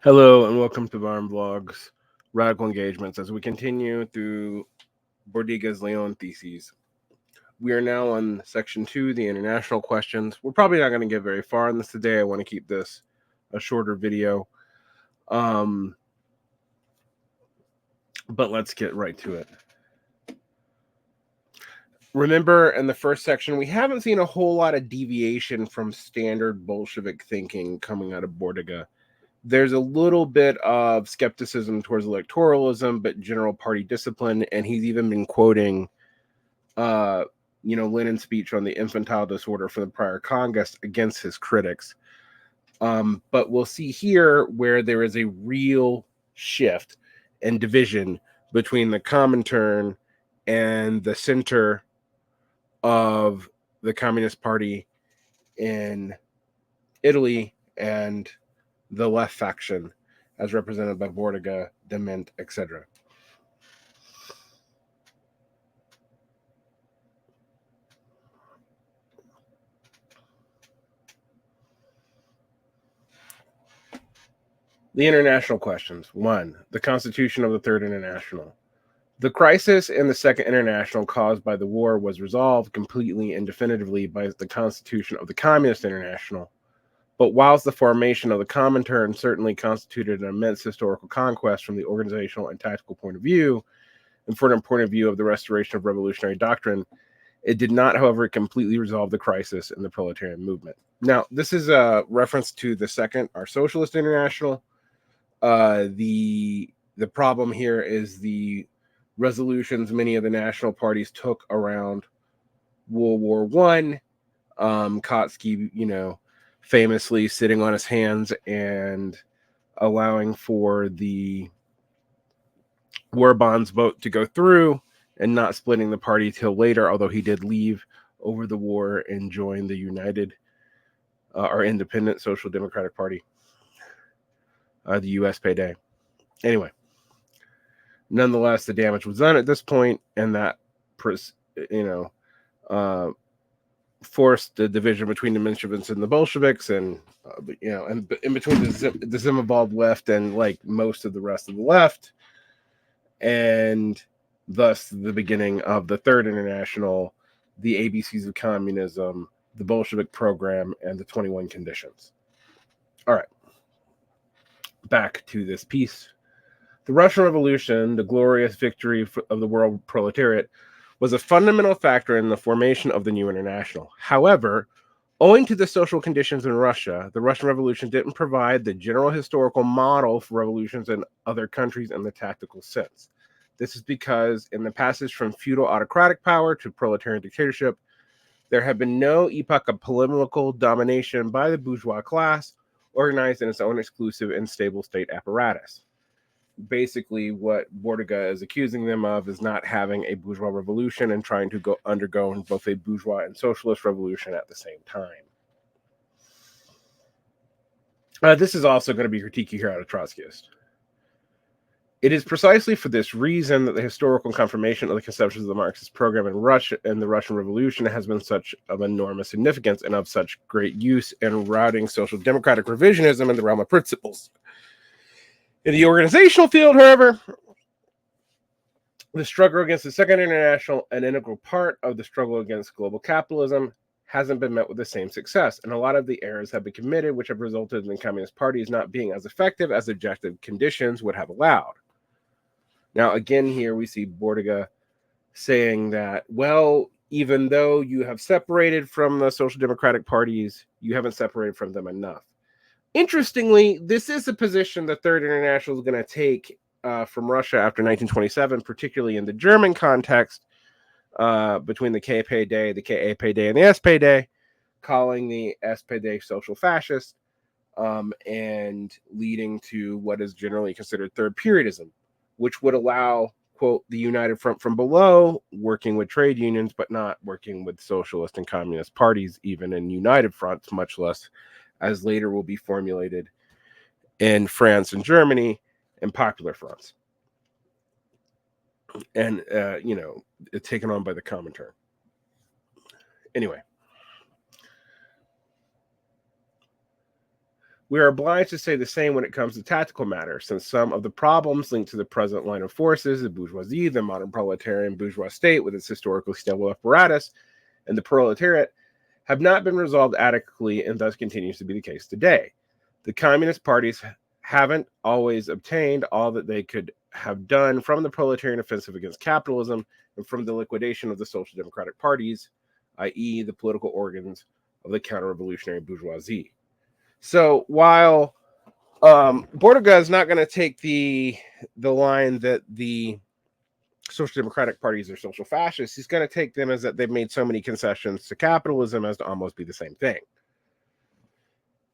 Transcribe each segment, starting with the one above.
Hello and welcome to Barn Vlogs Radical Engagements as we continue through Bordiga's Lyon theses. We are now on section 2, the international questions. We're probably not going to get very far in this today. I want to keep this a shorter video. But let's get right to it. Remember, in the first section, we haven't seen a whole lot of deviation from standard Bolshevik thinking coming out of Bordiga. There's a little bit of skepticism towards electoralism, but general party discipline, and he's even been quoting, Lenin's speech on the infantile disorder from the prior Congress against his critics. But we'll see here where there is a real shift and division between the Comintern and the center of the Communist Party in Italy and the left faction as represented by Bordiga, Dement, etc. The international questions. 1. The Constitution of the Third International. The crisis in the Second International caused by the war was resolved completely and definitively by the Constitution of the Communist International. But whilst the formation of the Comintern certainly constituted an immense historical conquest from the organizational and tactical point of view, and from the point of view of the restoration of revolutionary doctrine, it did not, however, completely resolve the crisis in the proletarian movement. Now, this is a reference to the second, our Socialist International. The problem here is the resolutions many of the national parties took around World War I. Kautsky, famously sitting on his hands and allowing for the war bonds vote to go through and not splitting the party till later, although he did leave over the war and join the United or Independent Social Democratic Party, the USPD. Anyway, nonetheless, the damage was done at this point, and that, forced the division between the Mensheviks and the Bolsheviks, and and in between the Zimovald left and like most of the rest of the left, and thus the beginning of the Third International, the ABCs of Communism, the Bolshevik program, and the 21 Conditions. All right, back to this piece. The Russian Revolution, the glorious victory of the world proletariat, was a fundamental factor in the formation of the new international. However, owing to the social conditions in Russia, the Russian Revolution didn't provide the general historical model for revolutions in other countries in the tactical sense. This is because in the passage from feudal autocratic power to proletarian dictatorship, there had been no epoch of political domination by the bourgeois class, organized in its own exclusive and stable state apparatus. Basically, what Bordiga is accusing them of is not having a bourgeois revolution and trying to undergo both a bourgeois and socialist revolution at the same time. This is also going to be critiqued here out of Trotskyist. It is precisely for this reason that the historical confirmation of the conceptions of the Marxist program in Russia and the Russian Revolution has been such of enormous significance and of such great use in routing social democratic revisionism in the realm of principles. In the organizational field, however, the struggle against the Second International, an integral part of the struggle against global capitalism, hasn't been met with the same success, and a lot of the errors have been committed, which have resulted in the Communist parties not being as effective as objective conditions would have allowed. Now, again, here we see Bordiga saying that, well, even though you have separated from the social democratic parties, you haven't separated from them enough. Interestingly, this is a position the Third International is going to take from Russia after 1927, particularly in the German context, between the KPD, the KAPD, and the SPD, calling the SPD social fascist, and leading to what is generally considered third periodism, which would allow, quote, the United Front from below, working with trade unions, but not working with socialist and communist parties, even in united fronts, much less as later will be formulated in France and Germany and popular fronts. And, taken on by the Comintern. Anyway. We are obliged to say the same when it comes to tactical matters, since some of the problems linked to the present line of forces, the bourgeoisie, the modern proletarian bourgeois state with its historically stable apparatus, and the proletariat, have not been resolved adequately and thus continues to be the case today. The communist parties haven't always obtained all that they could have done from the proletarian offensive against capitalism and from the liquidation of the social democratic parties, i.e. the political organs of the counter-revolutionary bourgeoisie. So while Bordiga is not going to take the line that the social democratic parties are social fascists, he's going to take them as that they've made so many concessions to capitalism as to almost be the same thing.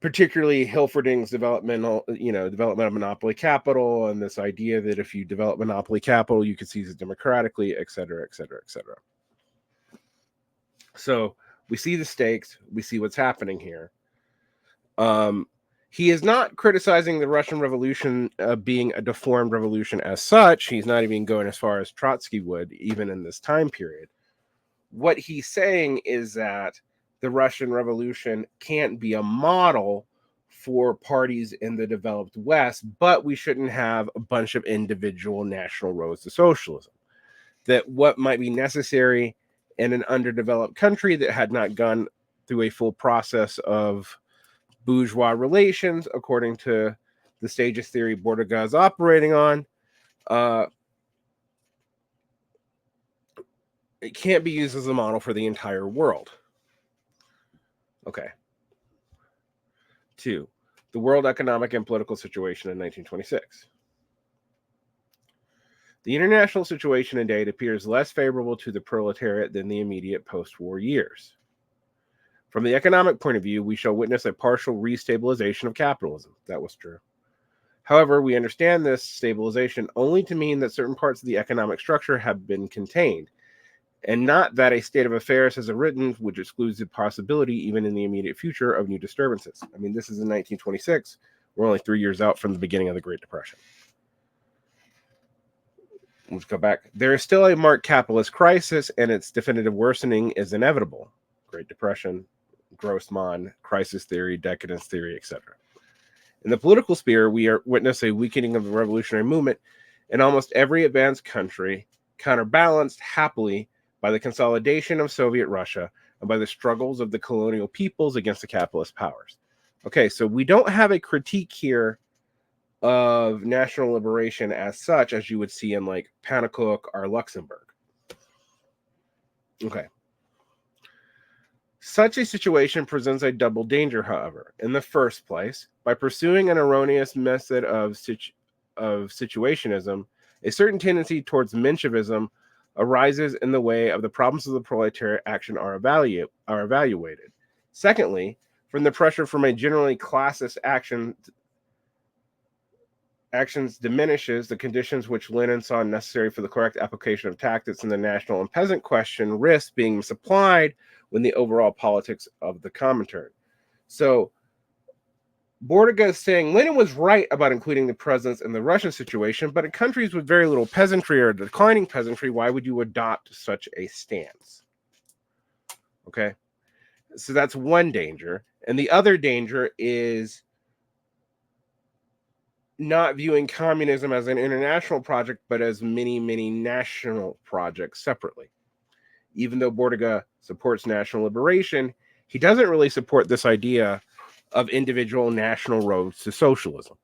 Particularly Hilferding's development of monopoly capital, and this idea that if you develop monopoly capital, you can seize it democratically, et cetera, et cetera, et cetera. So we see the stakes, we see what's happening here. He is not criticizing the Russian Revolution being a deformed revolution as such. He's not even going as far as Trotsky would, even in this time period. What he's saying is that the Russian Revolution can't be a model for parties in the developed West, but we shouldn't have a bunch of individual national roads to socialism. That what might be necessary in an underdeveloped country that had not gone through a full process of bourgeois relations, according to the Socialist Theory Bordiga is operating on, it can't be used as a model for the entire world. Okay. 2. The world economic and political situation in 1926. The international situation in date appears less favorable to the proletariat than the immediate post-war years. From the economic point of view, we shall witness a partial restabilization of capitalism. That was true. However, we understand this stabilization only to mean that certain parts of the economic structure have been contained, and not that a state of affairs has arisen which excludes the possibility, even in the immediate future, of new disturbances. I mean, this is in 1926. We're only 3 years out from the beginning of the Great Depression. Let's go back. There is still a marked capitalist crisis, and its definitive worsening is inevitable. Great Depression, Grossman, crisis theory, decadence theory, etc. In the political sphere, we are witness a weakening of the revolutionary movement in almost every advanced country, counterbalanced happily by the consolidation of Soviet Russia and by the struggles of the colonial peoples against the capitalist powers. Okay, so we don't have a critique here of national liberation as such as you would see in like Pannonhalm or Luxembourg. Okay. Such a situation presents a double danger, however. In the first place, by pursuing an erroneous method of situationism, a certain tendency towards Menshevism arises in the way of the problems of the proletariat action are evaluated. Secondly, from the pressure from a generally classist actions diminishes the conditions which Lenin saw necessary for the correct application of tactics in the national and peasant question risks being misapplied when the overall politics of the Comintern. So Bordiga is saying Lenin was right about including the peasants in the Russian situation, but in countries with very little peasantry or declining peasantry, why would you adopt such a stance? Okay, so that's one danger. And the other danger is not viewing communism as an international project, but as many, many national projects separately. Even though Bordiga supports national liberation, he doesn't really support this idea of individual national roads to socialism.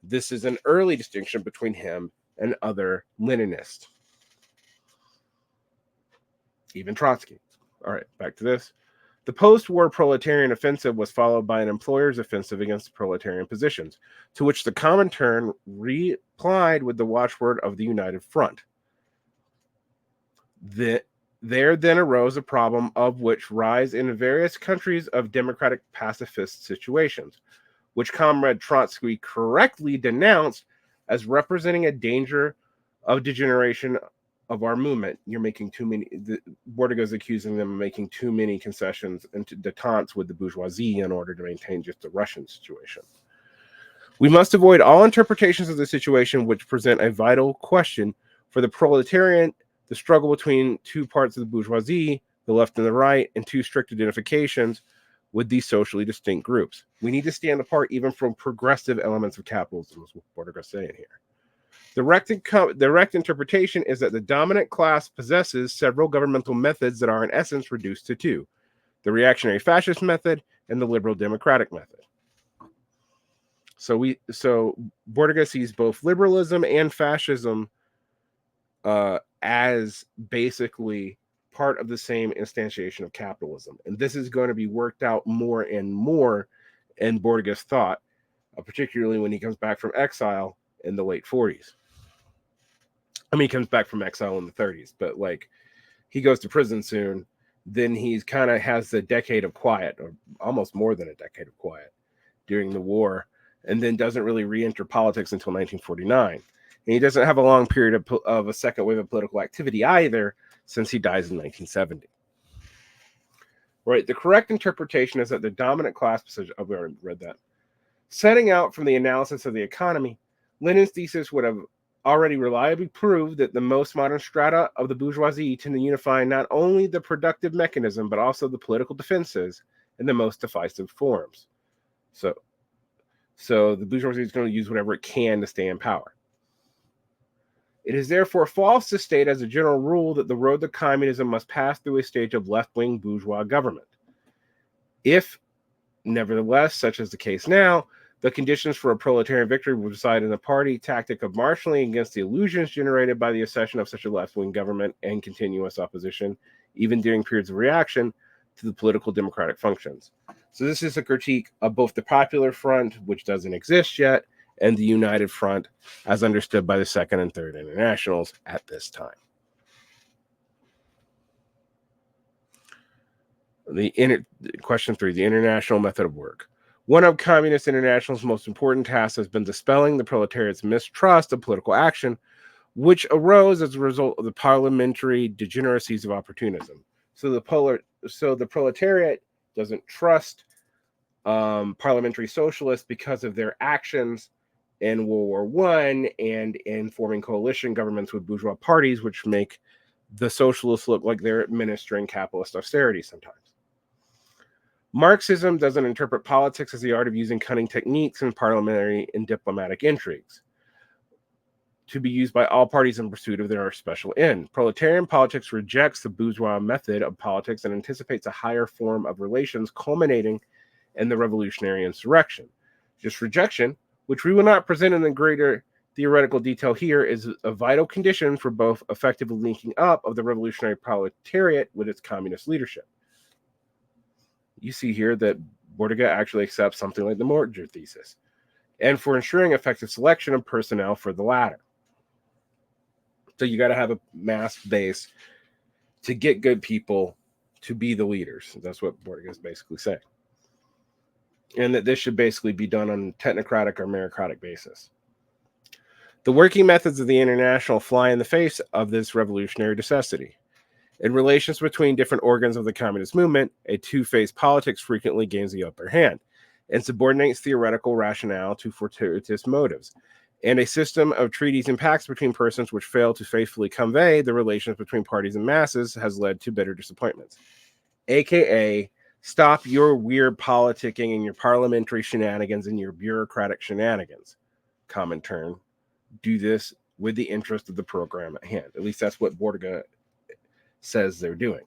This is an early distinction between him and other Leninists. Even Trotsky. All right, back to this. The post-war proletarian offensive was followed by an employer's offensive against the proletarian positions, to which the Comintern replied with the watchword of the United Front. There then arose a problem of which rise in various countries of democratic pacifist situations, which Comrade Trotsky correctly denounced as representing a danger of degeneration of our movement. You're making too many. Bordiga is accusing them of making too many concessions and détentes with the bourgeoisie in order to maintain just the Russian situation. We must avoid all interpretations of the situation which present a vital question for the proletariat. The struggle between two parts of the bourgeoisie, the left and the right, and two strict identifications, with these socially distinct groups. We need to stand apart even from progressive elements of capitalism, is what Bordiga is saying here. The direct interpretation is that the dominant class possesses several governmental methods that are in essence reduced to two: the reactionary fascist method and the liberal democratic method. So Bordiga sees both liberalism and fascism as basically part of the same instantiation of capitalism. And this is going to be worked out more and more in Bordiga's thought, particularly when he comes back from exile in the late 40s. I mean, he comes back from exile in the 30s, but like he goes to prison soon. Then he's kind of has a decade of quiet, or almost more than a decade of quiet during the war, and then doesn't really re-enter politics until 1949. And he doesn't have a long period of a second wave of political activity either, since he dies in 1970. Right, the correct interpretation is that the dominant class position, we already read that. Setting out from the analysis of the economy, Lenin's thesis would have already reliably proved that the most modern strata of the bourgeoisie tend to unify not only the productive mechanism, but also the political defenses in the most divisive forms. So the bourgeoisie is going to use whatever it can to stay in power. It is therefore false to state as a general rule that the road to communism must pass through a stage of left-wing bourgeois government. If, nevertheless, such is the case now, the conditions for a proletarian victory will reside in the party tactic of marshalling against the illusions generated by the accession of such a left-wing government and continuous opposition, even during periods of reaction, to the political democratic functions. So this is a critique of both the Popular Front, which doesn't exist yet, and the United Front, as understood by the Second and Third Internationals at this time. Question 3, the international method of work. One of Communist International's most important tasks has been dispelling the proletariat's mistrust of political action, which arose as a result of the parliamentary degeneracies of opportunism. So the proletariat doesn't trust parliamentary socialists because of their actions in World War I and in forming coalition governments with bourgeois parties, which make the socialists look like they're administering capitalist austerity sometimes. Marxism doesn't interpret politics as the art of using cunning techniques in parliamentary and diplomatic intrigues to be used by all parties in pursuit of their special end. Proletarian politics rejects the bourgeois method of politics and anticipates a higher form of relations culminating in the revolutionary insurrection. This rejection, which we will not present in the greater theoretical detail here, is a vital condition for both effective linking up of the revolutionary proletariat with its communist leadership. You see here that Bordiga actually accepts something like the Morger thesis, and for ensuring effective selection of personnel for the latter. So you got to have a mass base to get good people to be the leaders. That's what Bordiga is basically saying. And that this should basically be done on a technocratic or meritocratic basis. The working methods of the International fly in the face of this revolutionary necessity. In relations between different organs of the communist movement, a two-phase politics frequently gains the upper hand and subordinates theoretical rationale to fortuitous motives, and a system of treaties and pacts between persons which fail to faithfully convey the relations between parties and masses has led to bitter disappointments. AKA, stop your weird politicking and your parliamentary shenanigans and your bureaucratic shenanigans. Comintern. Do this with the interest of the program at hand. At least that's what Bordiga says they're doing.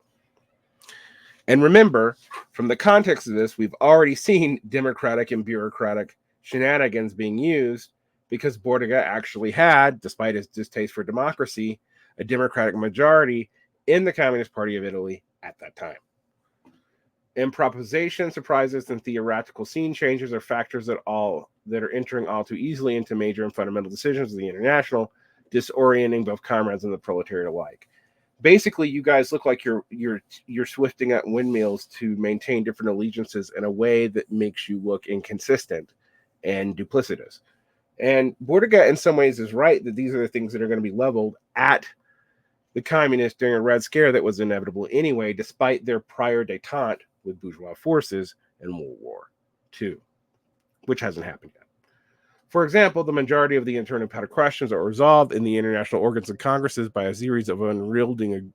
And remember, from the context of this, we've already seen democratic and bureaucratic shenanigans being used because Bordiga actually had, despite his distaste for democracy, a democratic majority in the Communist Party of Italy at that time. Improvisation, surprises, and theoretical scene changes are factors that are entering all too easily into major and fundamental decisions of the International, disorienting both comrades and the proletariat alike. Basically, you guys look like you're swifting at windmills to maintain different allegiances in a way that makes you look inconsistent and duplicitous. And Bordiga, in some ways, is right that these are the things that are going to be leveled at the communists during a Red Scare that was inevitable anyway, despite their prior détente with bourgeois forces in World War II, which hasn't happened yet. For example, the majority of the internal questions are resolved in the international organs and congresses by a series of unwielding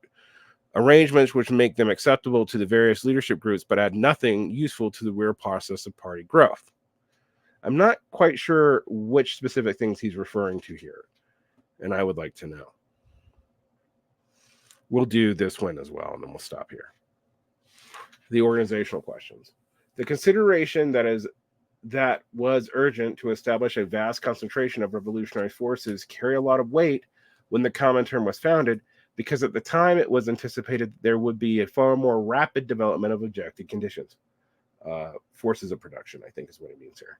arrangements which make them acceptable to the various leadership groups but add nothing useful to the real process of party growth. I'm not quite sure which specific things he's referring to here, and I would like to know. We'll do this one as well, and then we'll stop here. The organizational questions. The consideration that was urgent to establish a vast concentration of revolutionary forces carry a lot of weight when the Comintern was founded, because at the time it was anticipated there would be a far more rapid development of objective conditions. Forces of production, I think is what it means here.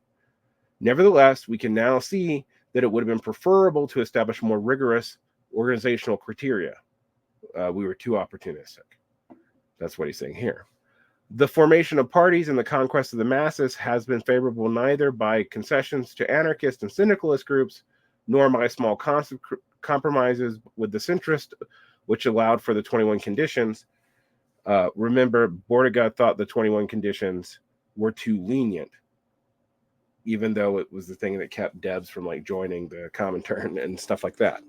Nevertheless, we can now see that it would have been preferable to establish more rigorous organizational criteria. We were too opportunistic. That's what he's saying here. The formation of parties and the conquest of the masses has been favorable neither by concessions to anarchist and syndicalist groups, nor by small compromises with the centrist, which allowed for the 21 conditions. Remember, Bordiga thought the 21 conditions were too lenient, even though it was the thing that kept Debs from joining the Comintern and stuff like that.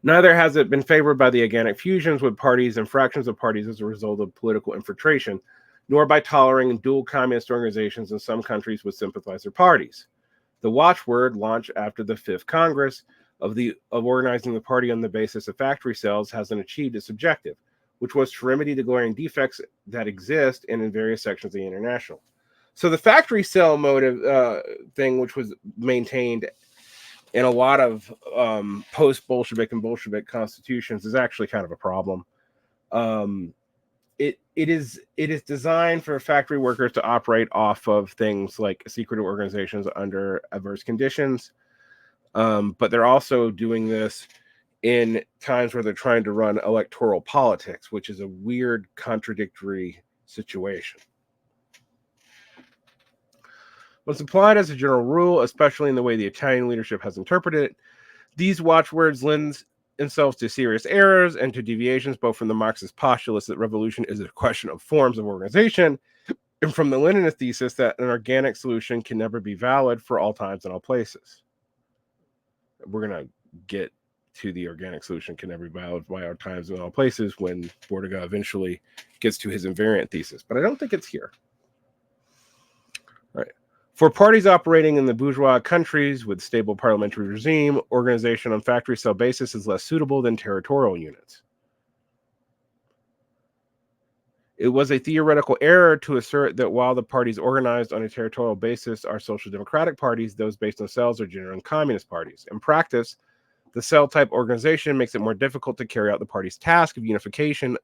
Neither has it been favored by the organic fusions with parties and fractions of parties as a result of political infiltration, nor by tolerating dual communist organizations in some countries with sympathizer parties. The watchword, launched after the Fifth Congress of organizing the party on the basis of factory cells, hasn't achieved its objective, which was to remedy the glaring defects that exist in various sections of the International. So the factory cell motive thing, which was maintained in a lot of post-Bolshevik and Bolshevik constitutions, is actually kind of a problem. It is designed for factory workers to operate off of things like secretive organizations under adverse conditions, but they're also doing this in times where they're trying to run electoral politics, which is a weird, contradictory situation. When applied as a general rule, especially in the way the Italian leadership has interpreted it, these watchwords lend themselves to serious errors and to deviations both from the Marxist postulates that revolution is a question of forms of organization, and from the Leninist thesis that an organic solution can never be valid for all times and all places. We're going to get to the organic solution can never be valid by all times and all places when Bordiga eventually gets to his invariant thesis, but I don't think it's here. All right. For parties operating in the bourgeois countries with stable parliamentary regime, organization on factory cell basis is less suitable than territorial units. It was a theoretical error to assert that while the parties organized on a territorial basis are social democratic parties, those based on cells are genuine communist parties. In practice, the cell-type organization makes it more difficult to carry out the party's task of unification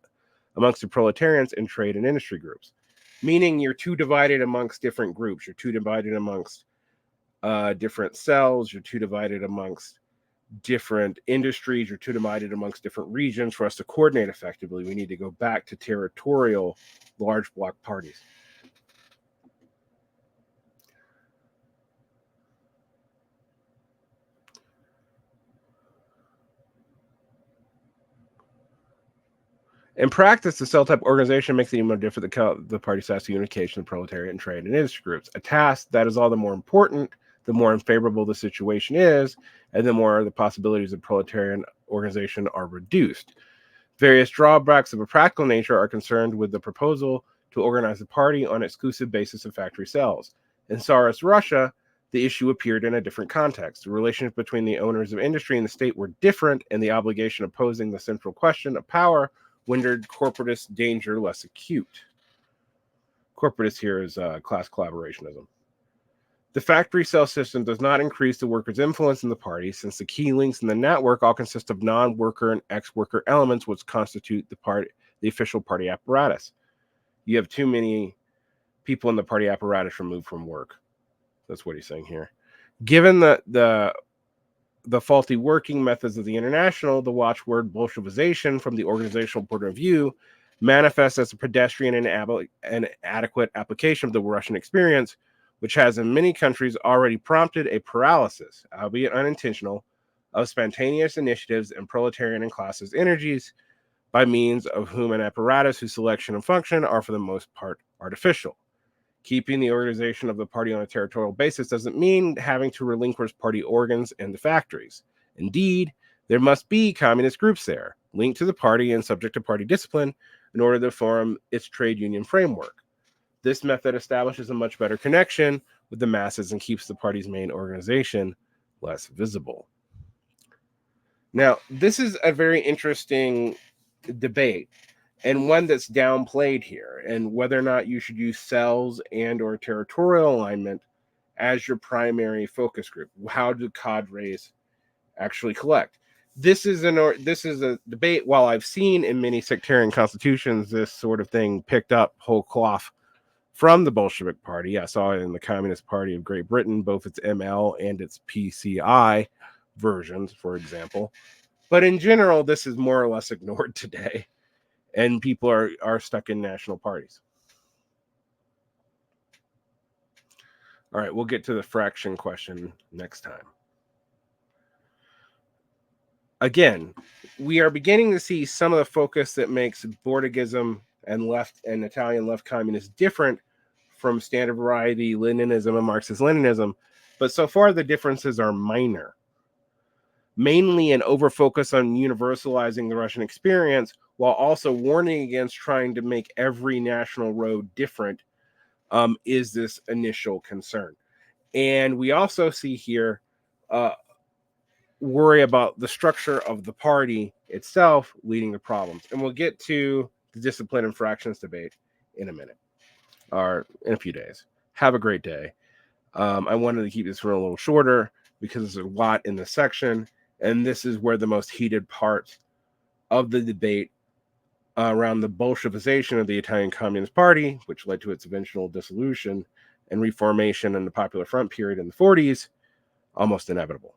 amongst the proletarians and trade and industry groups. Meaning you're too divided amongst different groups. You're too divided amongst different cells. You're too divided amongst different industries. You're too divided amongst different regions for us to coordinate effectively. We need to go back to territorial large block parties. In practice, the cell-type organization makes it even more difficult the party's task of unification of proletariat and trade and industry groups, a task that is all the more important the more unfavorable the situation is, and the more the possibilities of proletarian organization are reduced. Various drawbacks of a practical nature are concerned with the proposal to organize the party on an exclusive basis of factory cells. In Tsarist Russia, the issue appeared in a different context. The relations between the owners of industry and the state were different, and the obligation of posing the central question of power rendered corporatist danger less acute. Corporatist here is class collaborationism. The factory cell system does not increase the workers' influence in the party, since the key links in the network all consist of non-worker and ex-worker elements which constitute the official party apparatus. You have too many people in the party apparatus removed from work. That's what he's saying here. Given the faulty working methods of the International, the watchword Bolshevization from the organizational point of view manifests as a pedestrian and adequate application of the Russian experience, which has in many countries already prompted a paralysis, albeit unintentional, of spontaneous initiatives and proletarian and classist energies, by means of whom an apparatus whose selection and function are for the most part artificial. Keeping the organization of the party on a territorial basis doesn't mean having to relinquish party organs and the factories. Indeed, there must be communist groups there. linked to the party and subject to party discipline in order to form its trade union framework. This method establishes a much better connection with the masses and keeps the party's main organization less visible. Now, this is a very interesting debate, and one that's downplayed here, and whether or not you should use cells and or territorial alignment as your primary focus group. How do cadres actually collect? This is a debate. While I've seen in many sectarian constitutions this sort of thing picked up whole cloth from the Bolshevik Party. I saw it in the Communist Party of Great Britain, both its ML and its PCI versions, for example. But in general, this is more or less ignored today, and people are stuck in national parties. All right, we'll get to the fraction question next time. Again, we are beginning to see some of the focus that makes Bordigism and left and Italian left communists different from standard variety Leninism and Marxist-Leninism, but so far the differences are minor. Mainly an overfocus on universalizing the Russian experience, while also warning against trying to make every national road different, is this initial concern. And we also see here worry about the structure of the party itself leading to problems. And we'll get to the discipline and fractions debate in a minute, or in a few days. Have a great day. I wanted to keep this one a little shorter because there's a lot in this section, and this is where the most heated part of the debate around the Bolshevization of the Italian Communist Party, which led to its eventual dissolution and reformation in the Popular Front period in the 40s, almost inevitable.